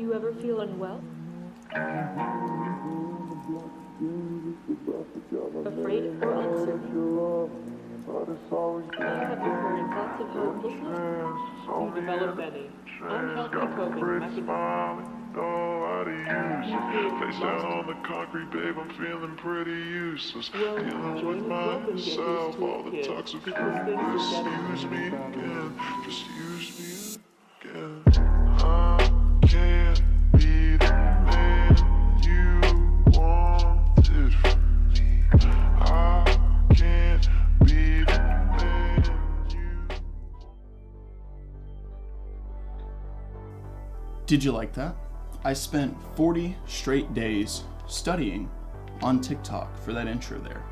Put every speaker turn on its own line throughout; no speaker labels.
you ever feel unwell? Afraid or uncertain? Have you heard thoughts of hopelessness? You develop any unhealthy coping mechanisms?
Face down on the concrete, babe, I'm feeling pretty useless.
Well,
Dealing
join
with
the club and get used
myself,
to
all
it,
the
kid,
toxic
because things
just
will get
use me
better.
again, just use me again. I can't be the man you wanted from me. I can't be the man you.
Did you like that? I spent 40 straight days studying on TikTok for that intro there.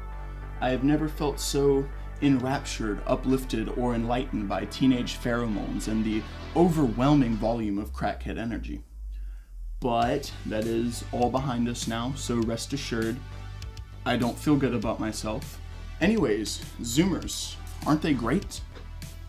I have never felt so enraptured, uplifted, or enlightened by teenage pheromones and the overwhelming volume of crackhead energy. But that is all behind us now, so rest assured, I don't feel good about myself. Anyways, Zoomers, aren't they great?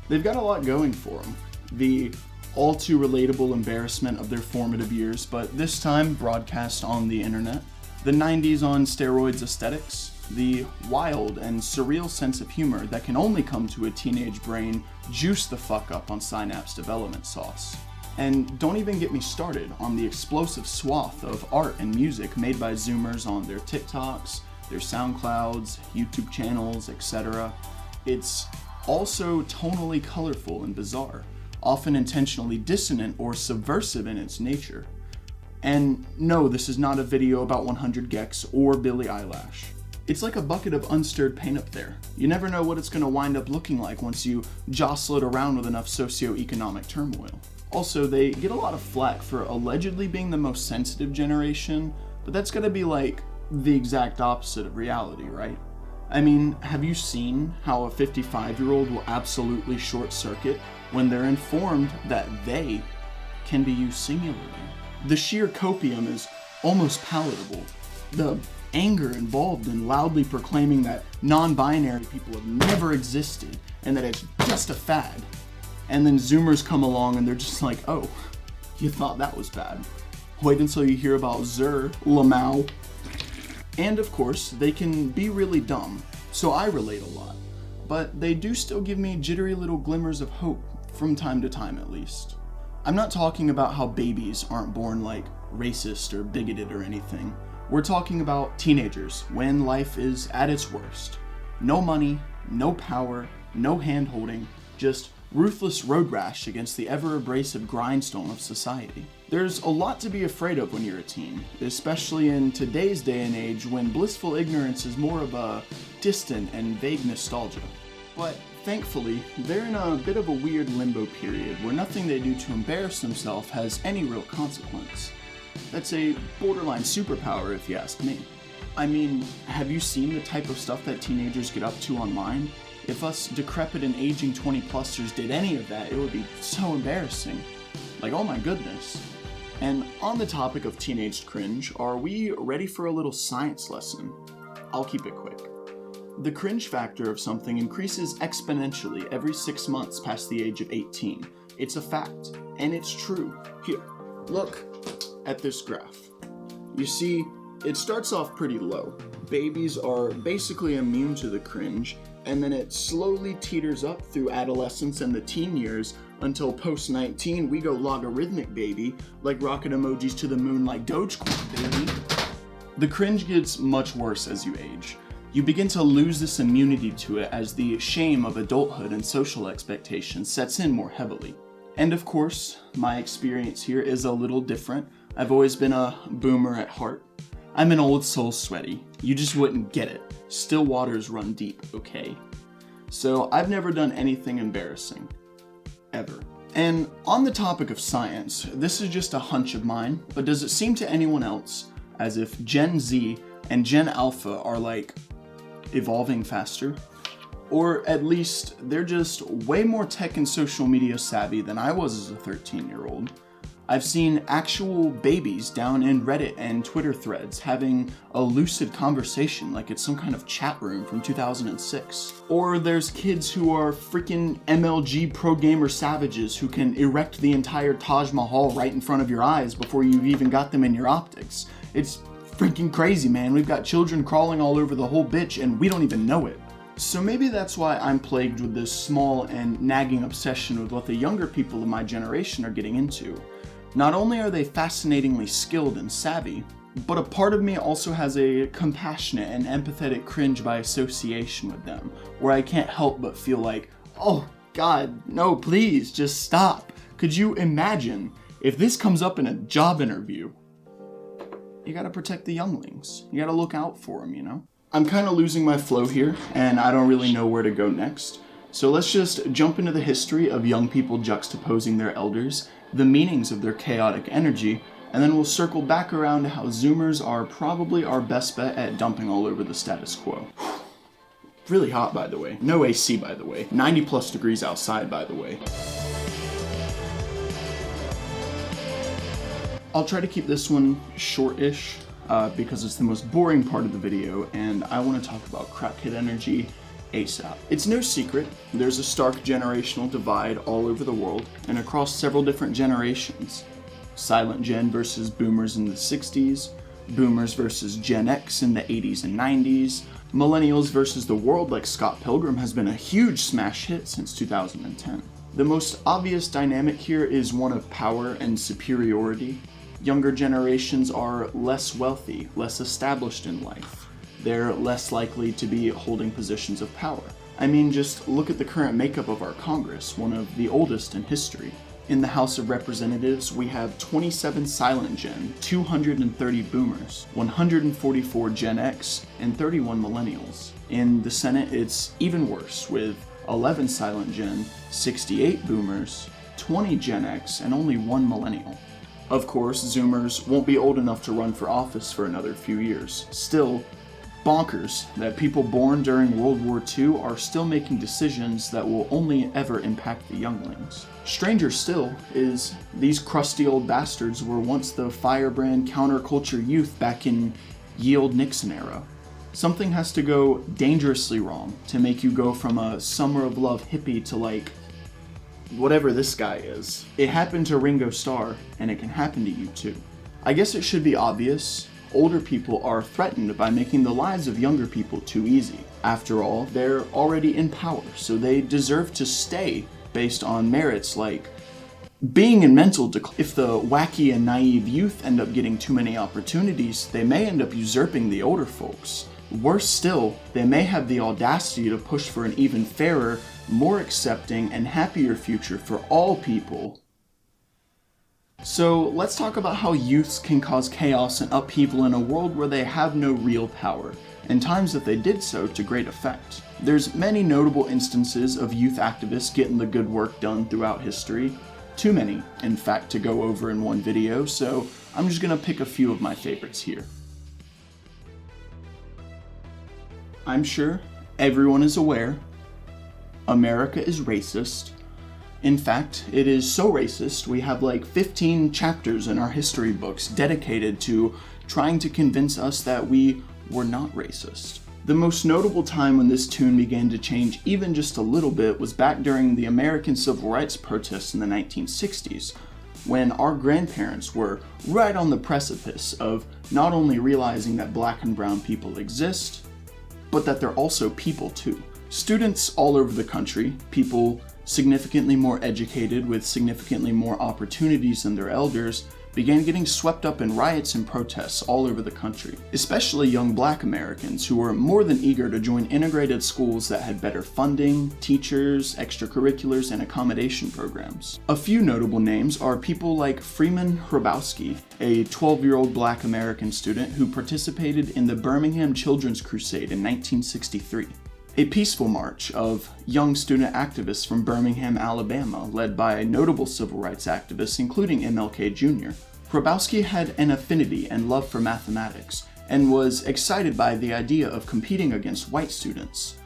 They've got a lot going for them. The all too relatable embarrassment of their formative years, but this time broadcast on the internet. The 90s on steroids aesthetics, the wild and surreal sense of humor that can only come to a teenage brain juiced the fuck up on Synapse development sauce. And don't even get me started on the explosive swath of art and music made by Zoomers on their TikToks, their SoundClouds, YouTube channels, etc. It's also tonally colorful and bizarre, often intentionally dissonant or subversive in its nature. And no, this is not a video about 100 Gex or Billie Eilish. It's like a bucket of unstirred paint up there. You never know what it's going to wind up looking like once you jostle it around with enough socioeconomic turmoil. Also, they get a lot of flack for allegedly being the most sensitive generation, but that's gotta be like the exact opposite of reality, right? I mean, have you seen how a 55-year-old will absolutely short circuit when they're informed that they can be used singularly? The sheer copium is almost palatable. The anger involved in loudly proclaiming that non-binary people have never existed and that it's just a fad. And then Zoomers come along and they're just like, oh, you thought that was bad. Wait until you hear about Zur, Lamau. And of course, they can be really dumb, so I relate a lot. But they do still give me jittery little glimmers of hope, from time to time at least. I'm not talking about how babies aren't born like racist or bigoted or anything. We're talking about teenagers when life is at its worst. No money, no power, no hand-holding, just ruthless road rash against the ever-abrasive grindstone of society. There's a lot to be afraid of when you're a teen, especially in today's day and age when blissful ignorance is more of a distant and vague nostalgia. But thankfully, they're in a bit of a weird limbo period where nothing they do to embarrass themselves has any real consequence. That's a borderline superpower if you ask me. I mean, have you seen the type of stuff that teenagers get up to online? If us decrepit and aging 20-plussers did any of that, it would be so embarrassing. Like, oh my goodness. And on the topic of teenage cringe, are we ready for a little science lesson? I'll keep it quick. The cringe factor of something increases exponentially every 6 months past the age of 18. It's a fact, and it's true. Here, look at this graph. You see, it starts off pretty low. Babies are basically immune to the cringe, and then it slowly teeters up through adolescence and the teen years until post-19 we go logarithmic, baby, like rocket emojis to the moon like Dogecoin, baby. The cringe gets much worse as you age. You begin to lose this immunity to it as the shame of adulthood and social expectations sets in more heavily. And of course, my experience here is a little different. I've always been a boomer at heart. I'm an old soul sweaty. You just wouldn't get it. Still waters run deep, okay? So I've never done anything embarrassing. Ever. And on the topic of science, this is just a hunch of mine, but does it seem to anyone else as if Gen Z and Gen Alpha are like evolving faster? Or at least they're just way more tech and social media savvy than I was as a 13-year-old. I've seen actual babies down in Reddit and Twitter threads having a lucid conversation like it's some kind of chat room from 2006. Or there's kids who are freaking MLG pro gamer savages who can erect the entire Taj Mahal right in front of your eyes before you've even got them in your optics. It's freaking crazy, man. We've got children crawling all over the whole bitch and we don't even know it. So maybe that's why I'm plagued with this small and nagging obsession with what the younger people of my generation are getting into. Not only are they fascinatingly skilled and savvy, but a part of me also has a compassionate and empathetic cringe by association with them, where I can't help but feel like, oh God, no, please, just stop. Could you imagine if this comes up in a job interview? You gotta protect the younglings. You gotta look out for them, you know? I'm kind of losing my flow here, and I don't really know where to go next. So let's just jump into the history of young people juxtaposing their elders, the meanings of their chaotic energy, and then we'll circle back around to how Zoomers are probably our best bet at dumping all over the status quo. Really hot, by the way. No AC, by the way. 90 plus degrees outside, by the way. I'll try to keep this one short-ish, because it's the most boring part of the video, and I want to talk about crackhead energy ASAP. It's no secret, there's a stark generational divide all over the world, and across several different generations. Silent Gen versus Boomers in the 60s, Boomers versus Gen X in the 80s and 90s, Millennials versus the world like Scott Pilgrim has been a huge smash hit since 2010. The most obvious dynamic here is one of power and superiority. Younger generations are less wealthy, less established in life. They're less likely to be holding positions of power. I mean, just look at the current makeup of our Congress, one of the oldest in history. In the House of Representatives, we have 27 Silent Gen, 230 Boomers, 144 Gen X, and 31 Millennials. In the Senate, it's even worse, with 11 Silent Gen, 68 Boomers, 20 Gen X, and only 1 Millennial. Of course, Zoomers won't be old enough to run for office for another few years. Still, bonkers that people born during World War II are still making decisions that will only ever impact the younglings. Stranger still is these crusty old bastards were once the firebrand counterculture youth back in ye olde Nixon era. Something has to go dangerously wrong to make you go from a summer of love hippie to like whatever this guy is. It happened to Ringo Starr, and it can happen to you too. I guess it should be obvious. Older people are threatened by making the lives of younger people too easy. After all, they're already in power, so they deserve to stay based on merits like being in mental decline. If the wacky and naive youth end up getting too many opportunities, they may end up usurping the older folks. Worse still, they may have the audacity to push for an even fairer, more accepting, and happier future for all people. So let's talk about how youths can cause chaos and upheaval in a world where they have no real power, and times that they did so to great effect. There's many notable instances of youth activists getting the good work done throughout history. Too many, in fact, to go over in one video, so I'm just gonna pick a few of my favorites here. I'm sure everyone is aware America is racist. In fact, it is so racist, we have like 15 chapters in our history books dedicated to trying to convince us that we were not racist. The most notable time when this tune began to change even just a little bit was back during the American Civil Rights protests in the 1960s, when our grandparents were right on the precipice of not only realizing that black and brown people exist, but that they're also people too. Students all over the country, people significantly more educated with significantly more opportunities than their elders, began getting swept up in riots and protests all over the country, especially young black Americans who were more than eager to join integrated schools that had better funding, teachers, extracurriculars, and accommodation programs. A few notable names are people like Freeman Hrabowski, a 12-year-old black American student who participated in the Birmingham Children's Crusade in 1963. A peaceful march of young student activists from Birmingham, Alabama, led by notable civil rights activists, including MLK Jr. Hrabowski had an affinity and love for mathematics, and was excited by the idea of competing against white students,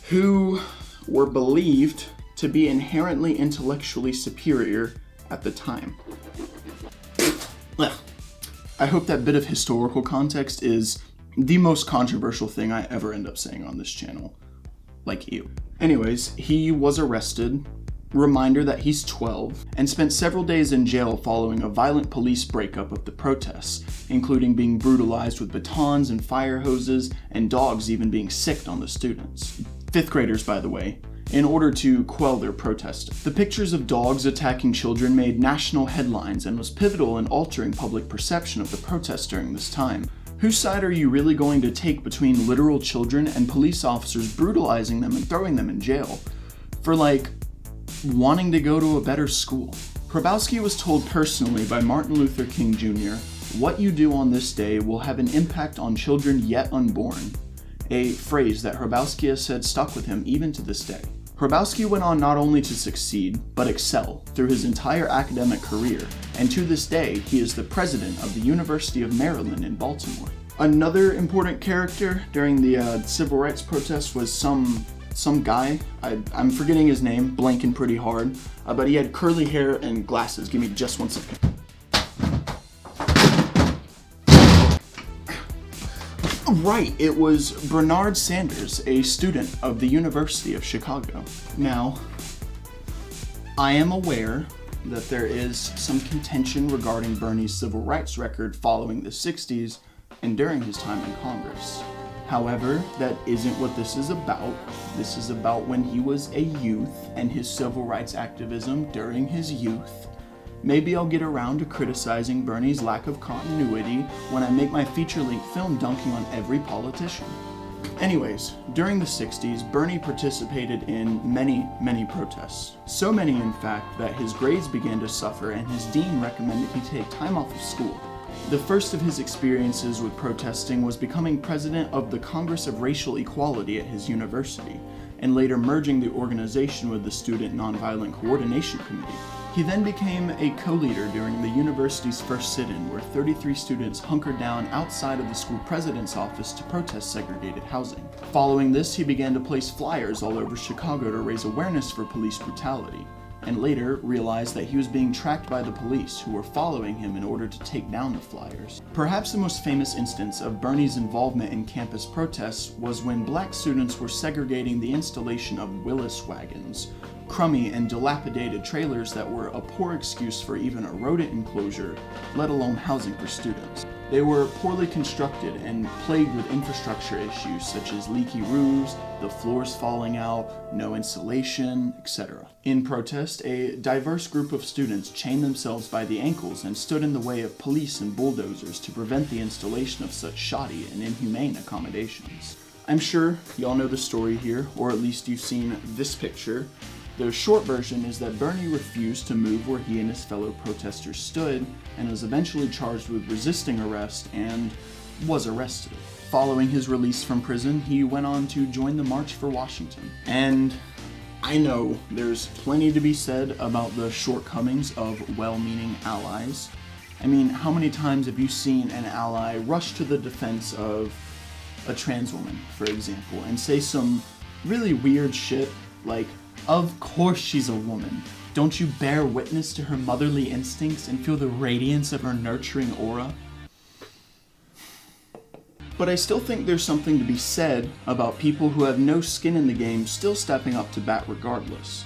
who were believed to be inherently intellectually superior at the time. Ugh. I hope that bit of historical context is the most controversial thing I ever end up saying on this channel. Like you. Anyways, he was arrested, reminder that he's 12, and spent several days in jail following a violent police breakup of the protests, including being brutalized with batons and fire hoses, and dogs even being sicked on the students. 5th graders, by the way, in order to quell their protest. The pictures of dogs attacking children made national headlines and was pivotal in altering public perception of the protests during this time. Whose side are you really going to take between literal children and police officers brutalizing them and throwing them in jail for, like, wanting to go to a better school? Hrabowski was told personally by Martin Luther King Jr., "What you do on this day will have an impact on children yet unborn," a phrase that Hrabowski has said stuck with him even to this day. Hrabowski went on not only to succeed, but excel through his entire academic career, and to this day, he is the president of the University of Maryland in Baltimore. Another important character during the civil rights protests was some guy, I'm forgetting his name, blanking pretty hard, but he had curly hair and glasses. Give me just 1 second. Right, it was Bernard Sanders, a student of the University of Chicago. Now, I am aware that there is some contention regarding Bernie's civil rights record following the 60s and during his time in Congress. However, that isn't what this is about. This is about when he was a youth and his civil rights activism during his youth. Maybe I'll get around to criticizing Bernie's lack of continuity when I make my feature-length film dunking on every politician. Anyways, during the 60s, Bernie participated in many protests. So many, in fact, that his grades began to suffer and his dean recommended he take time off of school. The first of his experiences with protesting was becoming president of the Congress of Racial Equality at his university, and later merging the organization with the Student Nonviolent Coordination Committee. He then became a co-leader during the university's first sit-in, where 33 students hunkered down outside of the school president's office to protest segregated housing. Following this, he began to place flyers all over Chicago to raise awareness for police brutality, and later realized that he was being tracked by the police, who were following him in order to take down the flyers. Perhaps the most famous instance of Bernie's involvement in campus protests was when black students were segregating the installation of Willis wagons, crummy and dilapidated trailers that were a poor excuse for even a rodent enclosure, let alone housing for students. They were poorly constructed and plagued with infrastructure issues such as leaky roofs, the floors falling out, no insulation, etc. In protest, a diverse group of students chained themselves by the ankles and stood in the way of police and bulldozers to prevent the installation of such shoddy and inhumane accommodations. I'm sure y'all know the story here, or at least you've seen this picture. The short version is that Bernie refused to move where he and his fellow protesters stood and was eventually charged with resisting arrest and was arrested. Following his release from prison, he went on to join the March for Washington. And I know there's plenty to be said about the shortcomings of well-meaning allies. I mean, how many times have you seen an ally rush to the defense of a trans woman, for example, and say some really weird shit like, "Of course she's a woman. Don't you bear witness to her motherly instincts and feel the radiance of her nurturing aura?" But I still think there's something to be said about people who have no skin in the game still stepping up to bat regardless.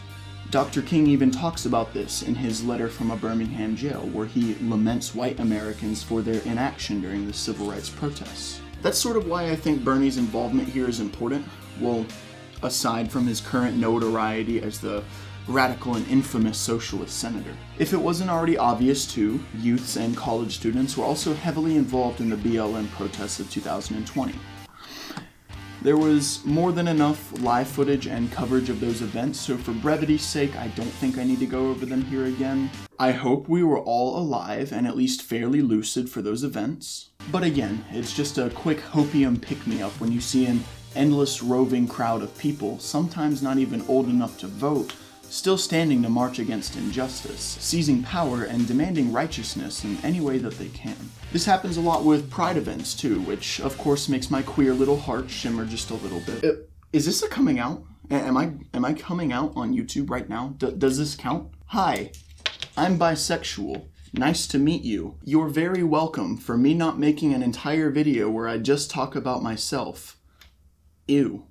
Dr. King even talks about this in his letter from a Birmingham jail, where he laments white Americans for their inaction during the civil rights protests. That's sort of why I think Bernie's involvement here is important. Well, aside from his current notoriety as the radical and infamous socialist senator. If it wasn't already obvious too, youths and college students were also heavily involved in the BLM protests of 2020. There was more than enough live footage and coverage of those events, so for brevity's sake, I don't think I need to go over them here again. I hope we were all alive and at least fairly lucid for those events. But again, it's just a quick hopium pick-me-up when you see an endless roving crowd of people, sometimes not even old enough to vote, still standing to march against injustice, seizing power and demanding righteousness in any way that they can. This happens a lot with pride events too, which of course makes my queer little heart shimmer just a little bit. Is this a coming out? Am I coming out on YouTube right now? Does this count? Hi, I'm bisexual. Nice to meet you. You're very welcome for me not making an entire video where I just talk about myself. Ew.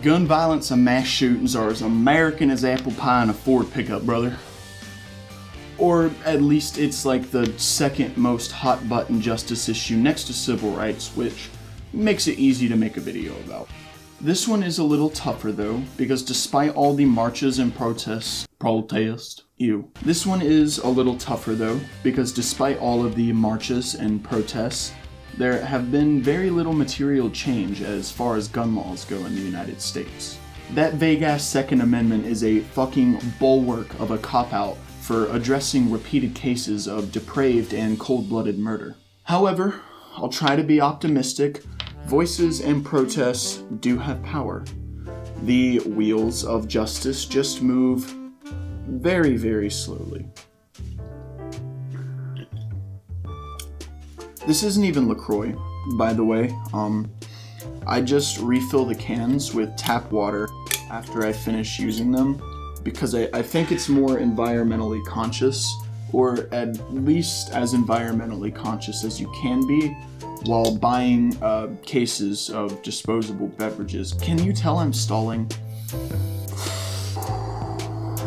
Gun violence and mass shootings are as American as apple pie and a Ford pickup, brother. Or at least it's like the second most hot button justice issue next to civil rights, which makes it easy to make a video about. This one is a little tougher though, because despite all the marches and protests, This one is a little tougher though, because despite all of the marches and protests, there have been very little material change as far as gun laws go in the United States. That vague-ass Second Amendment is a fucking bulwark of a cop-out for addressing repeated cases of depraved and cold-blooded murder. However, I'll try to be optimistic. Voices and protests do have power. The wheels of justice just move very, very slowly. This isn't even LaCroix, by the way. I just refill the cans with tap water after I finish using them because I think it's more environmentally conscious, or at least as environmentally conscious as you can be while buying cases of disposable beverages. Can you tell I'm stalling?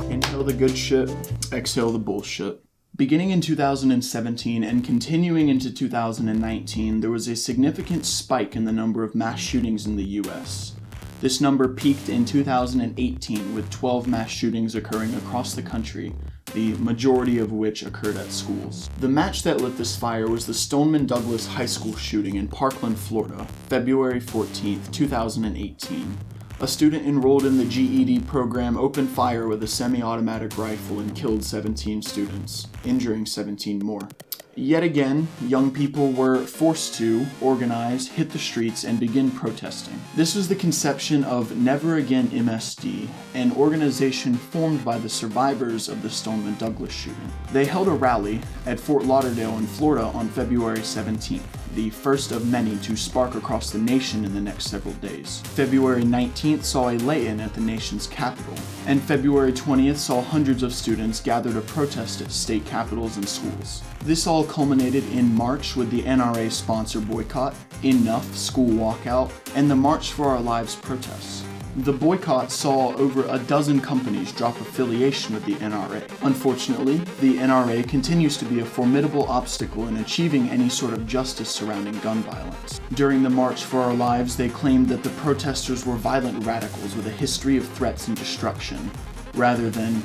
Inhale the good shit, exhale the bullshit. Beginning in 2017 and continuing into 2019, there was a significant spike in the number of mass shootings in the US. This number peaked in 2018 with 12 mass shootings occurring across the country, the majority of which occurred at schools. The match that lit this fire was the Stoneman Douglas High School shooting in Parkland, Florida, February 14, 2018. A student enrolled in the GED program opened fire with a semi-automatic rifle and killed 17 students, injuring 17 more. Yet again, young people were forced to organize, hit the streets, and begin protesting. This was the conception of Never Again MSD, an organization formed by the survivors of the Stoneman Douglas shooting. They held a rally at Fort Lauderdale in Florida on February 17th, the first of many to spark across the nation in the next several days. February 19th saw a lay-in at the nation's capital, and February 20th saw hundreds of students gather to protest at state capitals and schools. This all culminated in March with the NRA sponsor boycott, Enough school walkout, and the March for Our Lives protests. The boycott saw over a dozen companies drop affiliation with the NRA. Unfortunately, the NRA continues to be a formidable obstacle in achieving any sort of justice surrounding gun violence. During the March for Our Lives, they claimed that the protesters were violent radicals with a history of threats and destruction, rather than,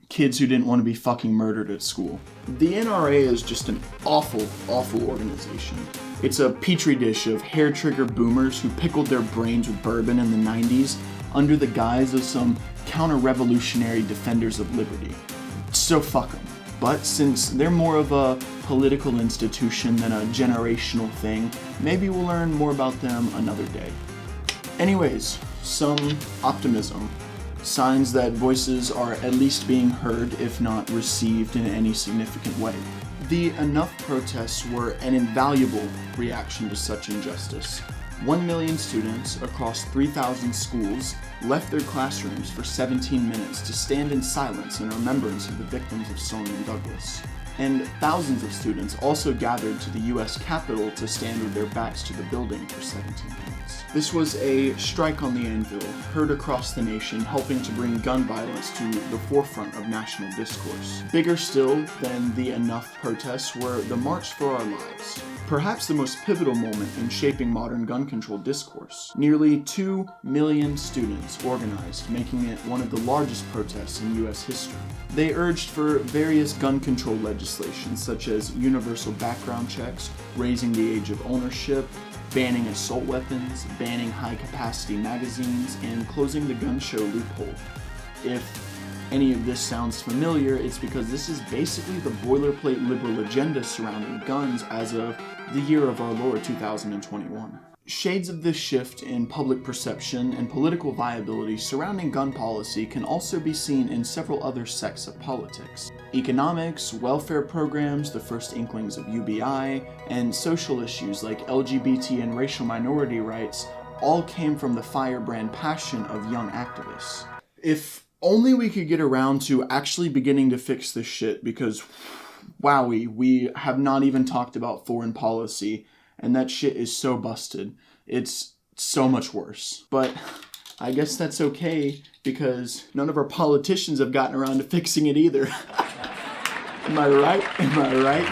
kids who didn't want to be fucking murdered at school. The NRA is just an awful, awful organization. It's a petri dish of hair-trigger boomers who pickled their brains with bourbon in the 90s under the guise of some counter-revolutionary defenders of liberty. So fuck them. But since they're more of a political institution than a generational thing, maybe we'll learn more about them another day. Anyways, some optimism. Signs that voices are at least being heard, if not received in any significant way. The Enough protests were an invaluable reaction to such injustice. 1 million students across 3,000 schools left their classrooms for 17 minutes to stand in silence in remembrance of the victims of Stoneman Douglas. And thousands of students also gathered to the US Capitol to stand with their backs to the building for 17 minutes. This was a strike on the anvil, heard across the nation, helping to bring gun violence to the forefront of national discourse. Bigger still than the Enough protests were the March for Our Lives, perhaps the most pivotal moment in shaping modern gun control discourse. Nearly 2 million students organized, making it one of the largest protests in US history. They urged for various gun control legislation, such as universal background checks, raising the age of ownership, banning assault weapons, banning high-capacity magazines, and closing the gun show loophole. If any of this sounds familiar, it's because this is basically the boilerplate liberal agenda surrounding guns as of the year of our Lord 2021. Shades of this shift in public perception and political viability surrounding gun policy can also be seen in several other sects of politics. Economics, welfare programs, the first inklings of UBI, and social issues like LGBT and racial minority rights all came from the firebrand passion of young activists. If only we could get around to actually beginning to fix this shit, because wowie, we have not even talked about foreign policy, and that shit is so busted. It's so much worse. But I guess that's okay, because none of our politicians have gotten around to fixing it either. Am I right? Am I right?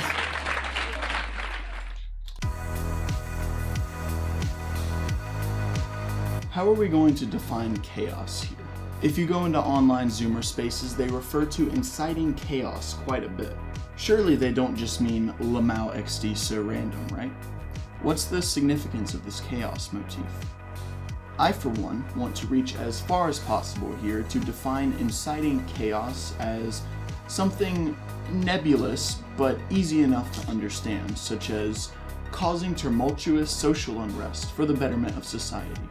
How are we going to define chaos here? If you go into online Zoomer spaces, they refer to inciting chaos quite a bit. Surely they don't just mean Lamau XD so random, right? What's the significance of this chaos motif? I, for one, want to reach as far as possible here to define inciting chaos as something nebulous but easy enough to understand, such as causing tumultuous social unrest for the betterment of society.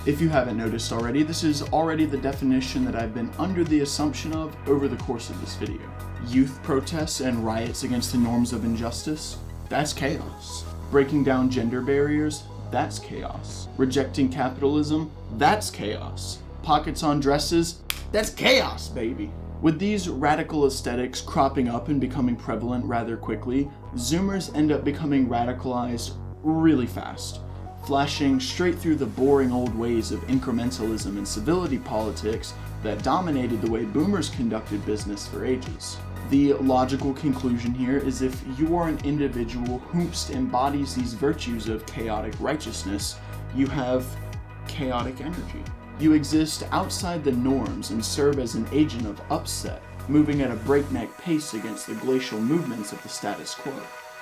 If you haven't noticed already, this is already the definition that I've been under the assumption of over the course of this video. Youth protests and riots against the norms of injustice, that's chaos. Breaking down gender barriers, that's chaos. Rejecting capitalism, that's chaos. Pockets on dresses, that's chaos, baby. With these radical aesthetics cropping up and becoming prevalent rather quickly, Zoomers end up becoming radicalized really fast, flashing straight through the boring old ways of incrementalism and civility politics that dominated the way boomers conducted business for ages. The logical conclusion here is if you are an individual who embodies these virtues of chaotic righteousness, you have chaotic energy. You exist outside the norms and serve as an agent of upset, moving at a breakneck pace against the glacial movements of the status quo.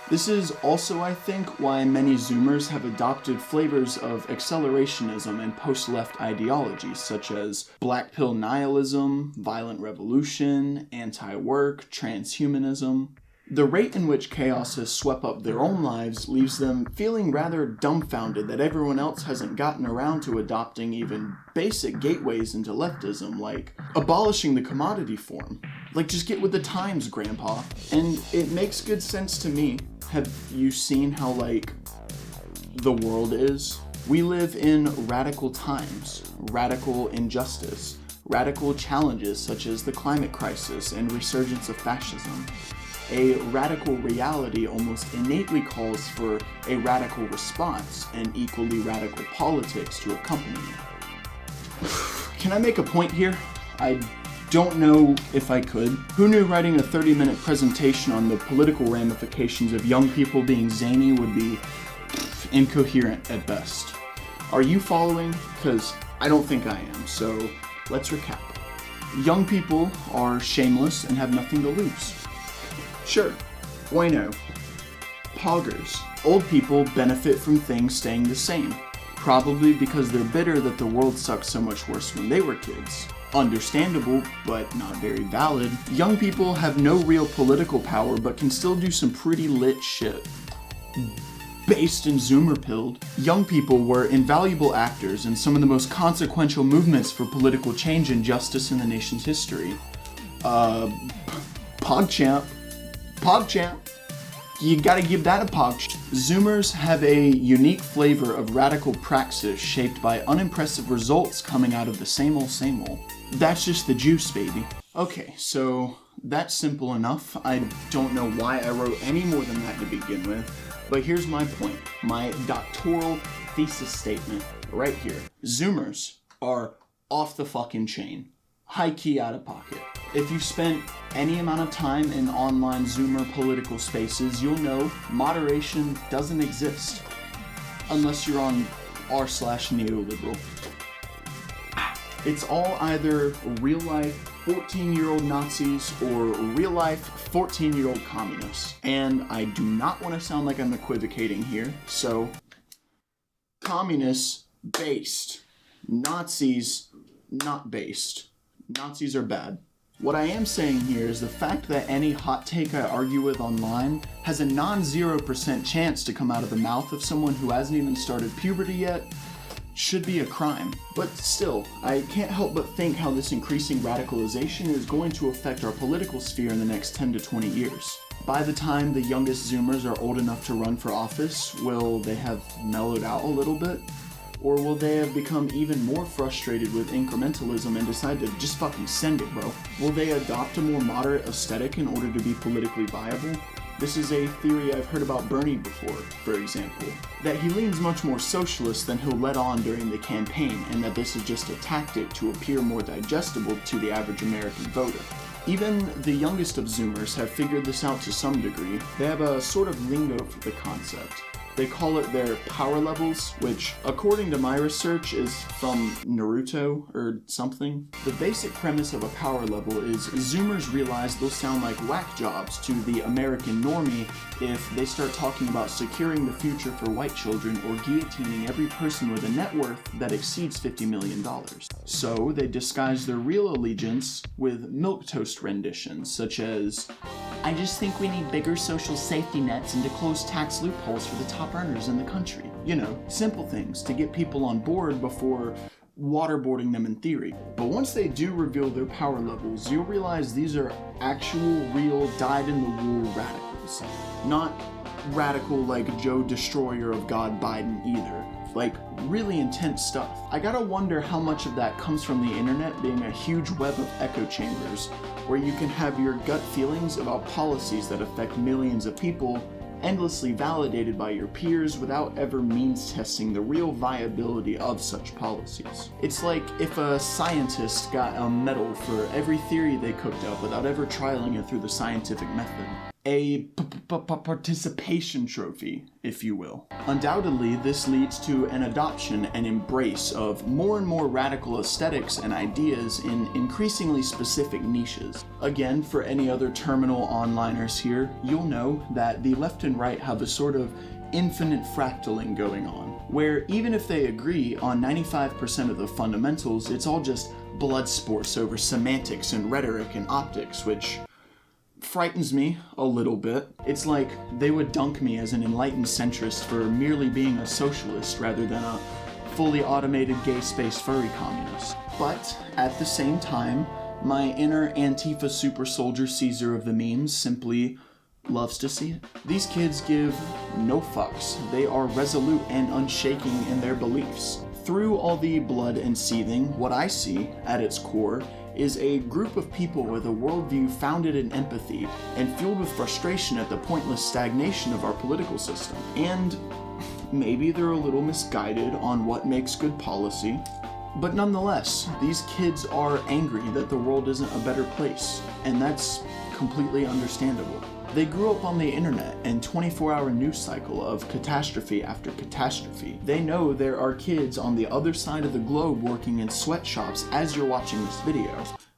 This is also, I think, why many Zoomers have adopted flavors of accelerationism and post-left ideologies such as black pill nihilism, violent revolution, anti-work, transhumanism. The rate in which chaos has swept up their own lives leaves them feeling rather dumbfounded that everyone else hasn't gotten around to adopting even basic gateways into leftism, like abolishing the commodity form. Like, just get with the times, Grandpa. And it makes good sense to me. Have you seen how, like, the world is? We live in radical times, radical injustice, radical challenges such as the climate crisis and resurgence of fascism. A radical reality almost innately calls for a radical response and equally radical politics to accompany it. Can I make a point here? I don't know if I could. Who knew writing a 30-minute presentation on the political ramifications of young people being zany would be incoherent at best? Are you following? Because I don't think I am, so let's recap. Young people are shameless and have nothing to lose. Sure, bueno. Poggers. Old people benefit from things staying the same, probably because they're bitter that the world sucked so much worse when they were kids. Understandable, but not very valid. Young people have no real political power, but can still do some pretty lit shit. Based and Zoomer-pilled, young people were invaluable actors in some of the most consequential movements for political change and justice in the nation's history. PogChamp. You gotta give that a PogChamp. Zoomers have a unique flavor of radical praxis shaped by unimpressive results coming out of the same old. That's just the juice, baby. Okay, so that's simple enough. I don't know why I wrote any more than that to begin with, but here's my point, my doctoral thesis statement right here. Zoomers are off the fucking chain. High-key out of pocket. If you've spent any amount of time in online Zoomer political spaces, you'll know moderation doesn't exist. Unless you're on r/neoliberal. It's all either real-life 14-year-old Nazis or real-life 14-year-old communists. And I do not want to sound like I'm equivocating here, so communists, based. Nazis, not based. Nazis are bad. What I am saying here is the fact that any hot take I argue with online has a non-0% chance to come out of the mouth of someone who hasn't even started puberty yet should be a crime. But still, I can't help but think how this increasing radicalization is going to affect our political sphere in the next 10 to 20 years. By the time the youngest Zoomers are old enough to run for office, will they have mellowed out a little bit? Or will they have become even more frustrated with incrementalism and decide to just fucking send it, bro? Will they adopt a more moderate aesthetic in order to be politically viable? This is a theory I've heard about Bernie before, for example, that he leans much more socialist than he'll let on during the campaign, and that this is just a tactic to appear more digestible to the average American voter. Even the youngest of Zoomers have figured this out to some degree. They have a sort of lingo for the concept. They call it their power levels, which, according to my research, is from Naruto or something. The basic premise of a power level is Zoomers realize they'll sound like whack jobs to the American normie if they start talking about securing the future for white children or guillotining every person with a net worth that exceeds $50 million. So they disguise their real allegiance with milquetoast renditions, such as, "I just think we need bigger social safety nets and to close tax loopholes for the top earners in the country." You know, simple things to get people on board before waterboarding them in theory. But once they do reveal their power levels, you'll realize these are actual, real, dyed-in-the-wool radicals. Not radical like Joe Destroyer of God Biden either. Like, really intense stuff. I gotta wonder how much of that comes from the internet being a huge web of echo chambers, where you can have your gut feelings about policies that affect millions of people endlessly validated by your peers without ever means testing the real viability of such policies. It's like if a scientist got a medal for every theory they cooked up without ever trialing it through the scientific method. A participation trophy, if you will. Undoubtedly, this leads to an adoption and embrace of more and more radical aesthetics and ideas in increasingly specific niches. Again, for any other terminal onliners here, you'll know that the left and right have a sort of infinite fractaling going on, where even if they agree on 95% of the fundamentals, it's all just blood sports over semantics and rhetoric and optics, which frightens me a little bit. It's like they would dunk me as an enlightened centrist for merely being a socialist rather than a fully automated gay space furry communist. But at the same time, my inner Antifa super soldier Caesar of the memes simply loves to see it. These kids give no fucks. They are resolute and unshaking in their beliefs. Through all the blood and seething, what I see at its core is a group of people with a worldview founded in empathy and fueled with frustration at the pointless stagnation of our political system. And maybe they're a little misguided on what makes good policy, but nonetheless, these kids are angry that the world isn't a better place, and that's completely understandable. They grew up on the internet and 24-hour news cycle of catastrophe after catastrophe. They know there are kids on the other side of the globe working in sweatshops as you're watching this video,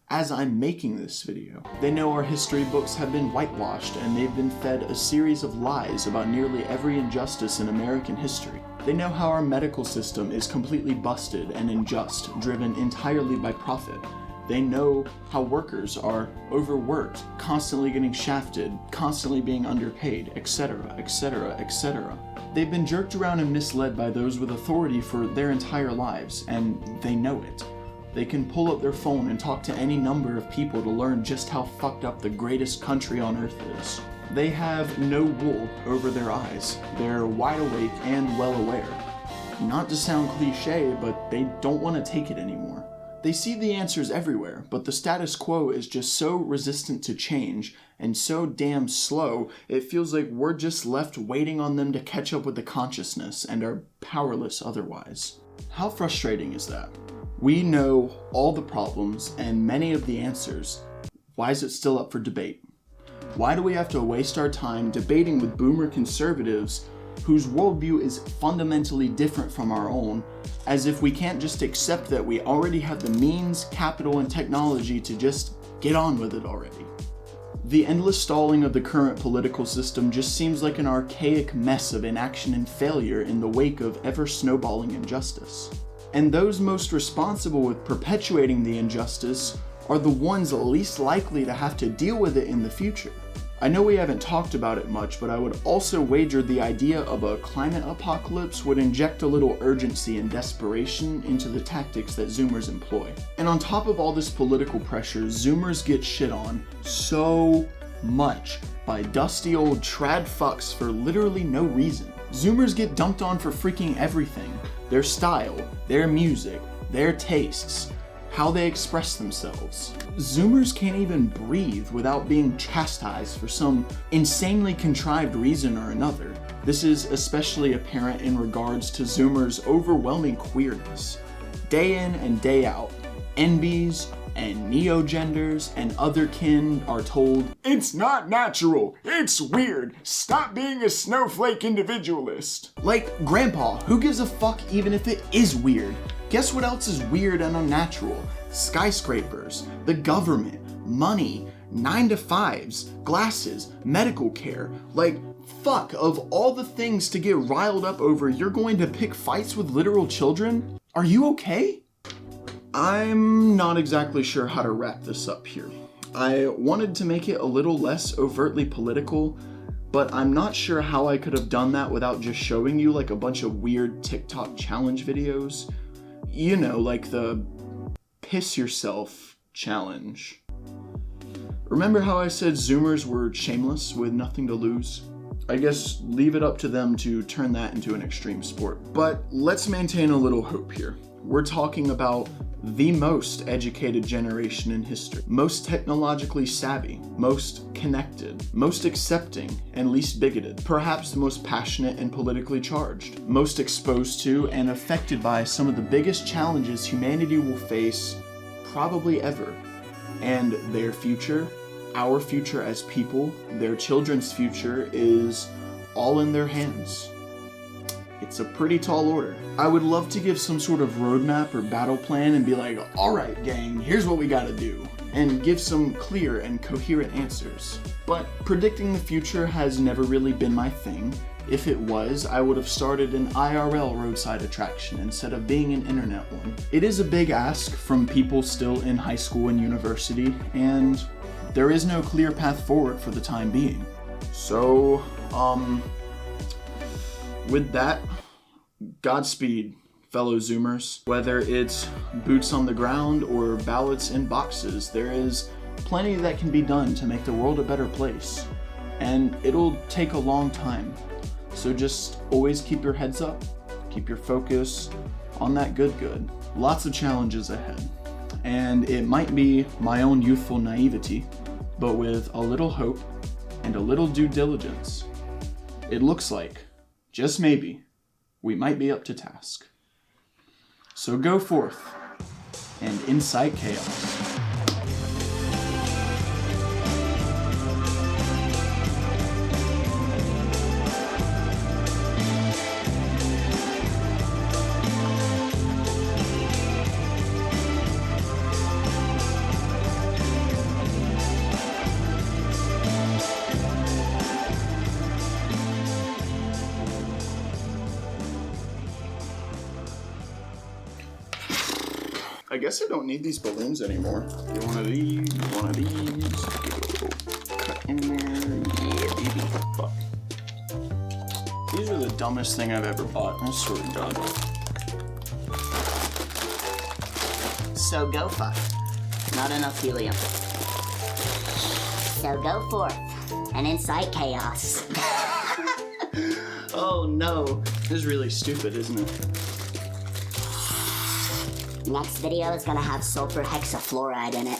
as I'm making this video. They know our history books have been whitewashed and they've been fed a series of lies about nearly every injustice in American history. They know how our medical system is completely busted and unjust, driven entirely by profit. They know how workers are overworked, constantly getting shafted, constantly being underpaid, etc., etc., etc. They've been jerked around and misled by those with authority for their entire lives, and they know it. They can pull up their phone and talk to any number of people to learn just how fucked up the greatest country on earth is. They have no wool over their eyes. They're wide awake and well aware. Not to sound cliche, but they don't want to take it anymore. They see the answers everywhere, but the status quo is just so resistant to change and so damn slow, it feels like we're just left waiting on them to catch up with the consciousness and are powerless otherwise. How frustrating is that? We know all the problems and many of the answers. Why is it still up for debate? Why do we have to waste our time debating with boomer conservatives whose worldview is fundamentally different from our own, as if we can't just accept that we already have the means, capital, and technology to just get on with it already? The endless stalling of the current political system just seems like an archaic mess of inaction and failure in the wake of ever snowballing injustice. And those most responsible with perpetuating the injustice are the ones least likely to have to deal with it in the future. I know we haven't talked about it much, but I would also wager the idea of a climate apocalypse would inject a little urgency and desperation into the tactics that Zoomers employ. And on top of all this political pressure, Zoomers get shit on so much by dusty old trad fucks for literally no reason. Zoomers get dumped on for freaking everything. their style, their music, their tastes, how they express themselves. Zoomers can't even breathe without being chastised for some insanely contrived reason or another. This is especially apparent in regards to Zoomers' overwhelming queerness. Day in and day out, NBs and neo-genders and other kin are told, "It's not natural, it's weird, stop being a snowflake individualist." Like, grandpa, who gives a fuck even if it is weird? Guess what else is weird and unnatural? Skyscrapers, the government, money, 9-to-5s, glasses, medical care. Like, fuck, of all the things to get riled up over, you're going to pick fights with literal children? Are you okay? I'm not exactly sure how to wrap this up here. I wanted to make it a little less overtly political, but I'm not sure how I could have done that without just showing you like a bunch of weird TikTok challenge videos. You know, like the piss yourself challenge. Remember how I said Zoomers were shameless with nothing to lose? I guess leave it up to them to turn that into an extreme sport. But let's maintain a little hope here. We're talking about the most educated generation in history, most technologically savvy, most connected, most accepting and least bigoted, perhaps the most passionate and politically charged, most exposed to and affected by some of the biggest challenges humanity will face probably ever. And their future, our future as people, their children's future is all in their hands. It's a pretty tall order. I would love to give some sort of roadmap or battle plan and be like, alright gang, here's what we gotta do, and give some clear and coherent answers. But predicting the future has never really been my thing. If it was, I would have started an IRL roadside attraction instead of being an internet one. It is a big ask from people still in high school and university, and there is no clear path forward for the time being. So, with that, Godspeed, fellow Zoomers. Whether it's boots on the ground or ballots in boxes, there is plenty that can be done to make the world a better place. And it'll take a long time. So just always keep your heads up, keep your focus on that good. Lots of challenges ahead. And it might be my own youthful naivety, but with a little hope and a little due diligence, it looks like, just maybe, we might be up to task. So go forth and incite chaos. I guess I don't need these balloons anymore. Get one of these, cut in there, yeah, baby. Fuck. These are the dumbest thing I've ever bought. I swear to God.
So go fuck. Not enough helium. So go forth and incite chaos.
Oh no. This is really stupid, isn't it?
Next video is gonna have sulfur hexafluoride in it.